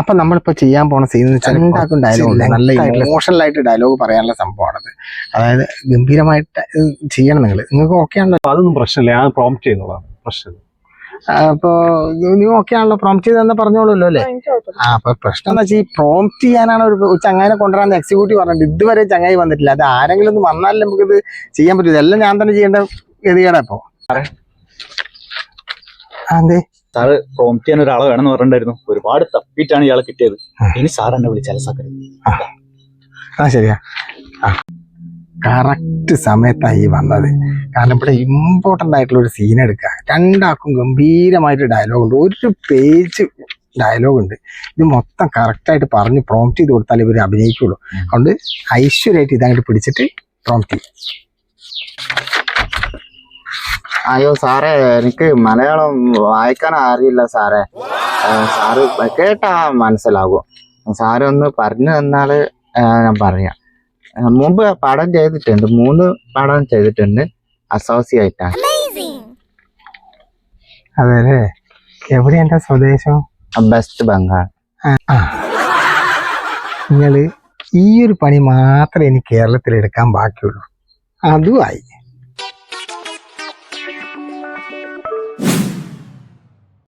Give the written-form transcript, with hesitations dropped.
അപ്പൊ നമ്മളിപ്പോ ചെയ്യാൻ പോണ സീൻ ഉണ്ടാക്കും ഡയലോഗ് നല്ല ഇമോഷണൽ ആയിട്ട് ഡയലോഗ് പറയാനുള്ള സംഭവമാണത്. അതായത് ഗംഭീരമായിട്ട് ചെയ്യണം. നിങ്ങൾക്ക് ഓക്കെ ആണല്ലോ? അതൊന്നും പ്രശ്നമില്ല, ഞാൻ പ്രോംപ്റ്റ് ചെയ്യുന്നതാണ് പ്രശ്നം. അപ്പൊ നീ ഓക്കെ ആണല്ലോ? പ്രോംപ്റ്റ് ചെയ്തെന്ന് പറഞ്ഞോളൂല്ലോ അല്ലേ? അപ്പൊ പ്രശ്നം എന്ന് വെച്ചാൽ ഈ പ്രോംപ്റ്റ് ചെയ്യാനാണ് ഒരു ചങ്ങായിനെ കൊണ്ടുവരാൻ എക്സിക്യൂട്ടീവ് പറഞ്ഞിട്ട് ഇതുവരെ ചങ്ങായി വന്നിട്ടില്ല. അത് ആരെങ്കിലും ഒന്ന് വന്നാലേ നമുക്കിത് ചെയ്യാൻ പറ്റും. ഇതെല്ലാം ഞാൻ തന്നെ ചെയ്യേണ്ട ഗതികേടാ ഇപ്പൊ. അതെ സാറ് പ്രോംപ്റ്റ് ചെയ്യാൻ ഒരാളെ വേണമെന്ന് പറഞ്ഞിട്ടുണ്ടായിരുന്നു. ഒരുപാട് തപ്പിട്ടാണ് ഇയാളെ കിട്ടിയത്. ഇനി സാർ എന്നെ വിളിച്ചാൽ ശരിയാ. കറക്റ്റ് സമയത്തായി വന്നത്. കാരണം ഇവിടെ ഇമ്പോർട്ടൻ്റ് ആയിട്ടുള്ള ഒരു സീൻ എടുക്കുക. രണ്ടാൾക്കും ഗംഭീരമായിട്ട് ഡയലോഗ് ഉണ്ട്. ഒരു പേജ് ഡയലോഗ് ഉണ്ട്. ഇത് മൊത്തം കറക്റ്റായിട്ട് പറഞ്ഞ് പ്രോംപ്റ്റ് ചെയ്ത് കൊടുത്താൽ ഇവർ അഭിനയിക്കുള്ളൂ. അതുകൊണ്ട് ഐശ്വര്യമായിട്ട് ഇതങ്ങോട്ട് പിടിച്ചിട്ട് പ്രോംപ്റ്റ് ചെയ്യും. അയ്യോ സാറേ, എനിക്ക് മലയാളം വായിക്കാൻ അറിയില്ല സാറേ. സാറ് കേട്ടാ മനസ്സിലാകും. സാറ് ഒന്ന് പറഞ്ഞു തന്നാല് ഞാൻ പറയാം. മുമ്പ് പടം ചെയ്തിട്ടുണ്ട്, 3 പടം ചെയ്തിട്ടുണ്ട് അസോസിയേറ്റ്. അതെ, എവിടെ എന്റെ സ്വദേശം? വെസ്റ്റ് ബംഗാൾ. നിങ്ങള് ഈ ഒരു പണി മാത്രമേ ഇനി കേരളത്തിൽ എടുക്കാൻ ബാക്കിയുള്ളൂ. അതുമായി